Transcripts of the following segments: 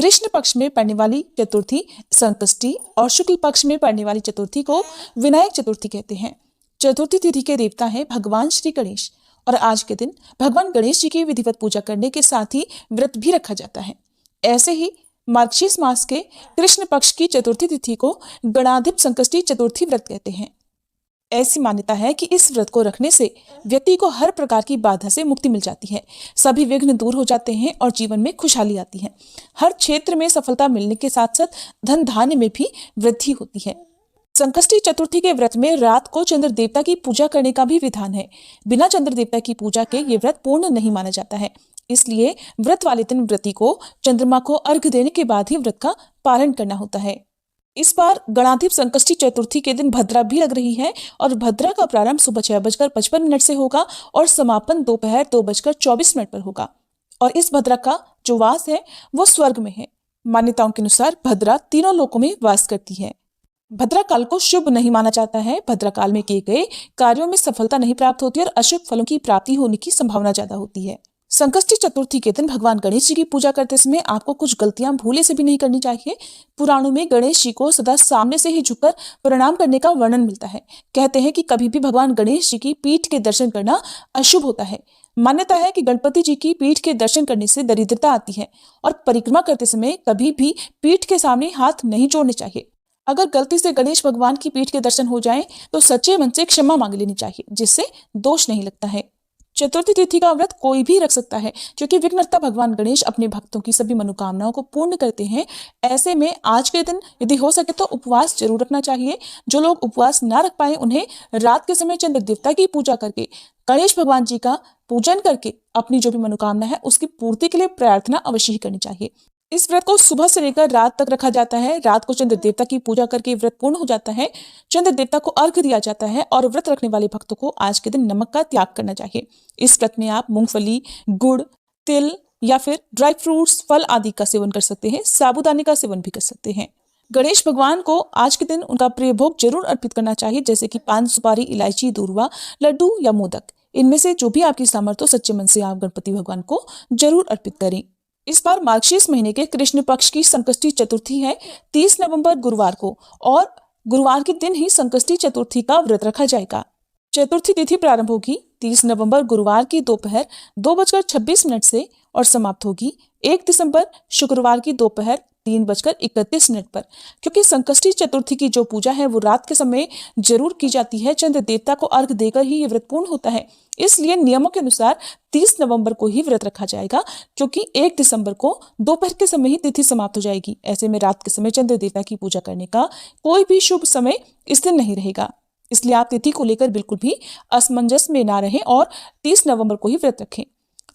कृष्ण पक्ष में पड़ने वाली चतुर्थी संकष्टी और शुक्ल पक्ष में पड़ने वाली चतुर्थी को विनायक चतुर्थी कहते हैं। चतुर्थी तिथि के देवता हैं भगवान श्री गणेश और आज के दिन भगवान गणेश जी की विधिवत पूजा करने के साथ ही व्रत भी रखा जाता है। ऐसे ही मार्गशीर्ष मास के कृष्ण पक्ष की चतुर्थी तिथि को गणाधिप संकष्टी चतुर्थी व्रत कहते हैं। ऐसी मान्यता है कि इस व्रत को रखने से व्यक्ति को हर प्रकार की बाधा से मुक्ति मिल जाती है, सभी विघ्न दूर हो जाते हैं और जीवन में खुशहाली आती है। हर क्षेत्र में सफलता मिलने के साथ साथ धन धान्य में भी वृद्धि होती है। संकष्टी चतुर्थी के व्रत में रात को चंद्र देवता की पूजा करने का भी विधान है। बिना चंद्र देवता की पूजा के ये व्रत पूर्ण नहीं माना जाता है, इसलिए व्रत वाले दिन व्रती को चंद्रमा को अर्घ्य देने के बाद ही व्रत का पालन करना होता है। इस बार गणाधिप संकष्टी चतुर्थी के दिन भद्रा भी लग रही है और भद्रा का प्रारंभ सुबह 6:55 से होगा और समापन दोपहर 2:24 पर होगा। और इस भद्रा का जो वास है वो स्वर्ग में है। मान्यताओं के अनुसार भद्रा तीनों लोकों में वास करती है। भद्रा काल को शुभ नहीं माना जाता है। भद्रा काल में किए गए कार्यों में सफलता नहीं प्राप्त होती और अशुभ फलों की प्राप्ति होने की संभावना ज्यादा होती है। संकष्टी चतुर्थी के दिन भगवान गणेश जी की पूजा करते समय आपको कुछ गलतियां भूले से भी नहीं करनी चाहिए। पुराणों में गणेश जी को सदा सामने से ही झुककर प्रणाम करने का वर्णन मिलता है। कहते हैं कि कभी भी भगवान गणेश जी की पीठ के दर्शन करना अशुभ होता है। मान्यता है कि गणपति जी की पीठ के दर्शन करने से दरिद्रता आती है और परिक्रमा करते समय कभी भी पीठ के सामने हाथ नहीं जोड़ने चाहिए। अगर गलती से गणेश भगवान की पीठ के दर्शन हो जाएं तो सच्चे मन से क्षमा मांग लेनी चाहिए, जिससे दोष नहीं लगता है। चतुर्थी तिथि का व्रत कोई भी रख सकता है क्योंकि विघ्नहर्ता भगवान गणेश अपने भक्तों की सभी मनोकामनाओं को पूर्ण करते हैं। ऐसे में आज के दिन यदि हो सके तो उपवास जरूर रखना चाहिए। जो लोग उपवास ना रख पाए उन्हें रात के समय चंद्र देवता की पूजा करके गणेश भगवान जी का पूजन करके अपनी जो भी मनोकामना है उसकी पूर्ति के लिए प्रार्थना अवश्य ही करनी चाहिए। इस व्रत को सुबह से लेकर रात तक रखा जाता है। रात को चंद्र देवता की पूजा करके व्रत पूर्ण हो जाता है। चंद्र देवता को अर्घ्य दिया जाता है और व्रत रखने वाले भक्तों को आज के दिन नमक का त्याग करना चाहिए। इस व्रत में आप मूंगफली, गुड़, तिल या फिर ड्राई फ्रूट्स, फल आदि का सेवन कर सकते हैं। साबूदाने का सेवन भी कर सकते हैं। गणेश भगवान को आज के दिन उनका प्रिय भोग जरूर अर्पित करना चाहिए, जैसे कि पान, सुपारी, इलायची, दूर्वा, लड्डू या मोदक। इनमें से जो भी आपकी सामर्थ्य हो सच्चे मन से आप गणपति भगवान को जरूर अर्पित करें। इस बार मार्गशीर्ष महीने के कृष्ण पक्ष की संकष्टी चतुर्थी है 30 नवंबर गुरुवार को और गुरुवार के दिन ही संकष्टी चतुर्थी का व्रत रखा जाएगा। चतुर्थी तिथि प्रारंभ होगी 30 नवंबर गुरुवार की दोपहर 2:26 से और समाप्त होगी 1 दिसंबर शुक्रवार की दोपहर 3:31 पर। क्योंकि संकष्टी चतुर्थी की जो पूजा है वो रात के समय जरूर की जाती है। चंद्र देवता को अर्घ्य देकर ही ये व्रत पूर्ण होता है, इसलिए नियमों के अनुसार 30 नवंबर को ही व्रत रखा जाएगा, क्योंकि 1 दिसंबर को दोपहर के समय ही तिथि समाप्त हो जाएगी। ऐसे में रात के समय चंद्र देवता की पूजा करने का कोई भी शुभ समय इस दिन नहीं रहेगा, इसलिए आप तिथि को लेकर बिल्कुल भी असमंजस में ना रहें और 30 नवंबर को ही व्रत रखें।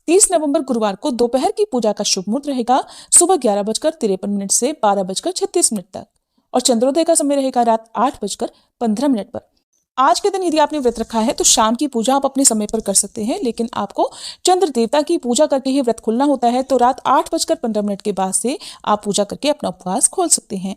30 नवंबर गुरुवार को दोपहर की पूजा का शुभ मुहूर्त रहेगा सुबह 11:53 से 12:36 तक और चंद्रोदय का समय रहेगा रात 8:15 पर। आज के दिन यदि आपने व्रत रखा है तो शाम की पूजा आप अपने समय पर कर सकते हैं, लेकिन आपको चंद्र देवता की पूजा करके ही व्रत खोलना होता है, तो रात 8:15 के बाद से आप पूजा करके अपना उपवास खोल सकते हैं।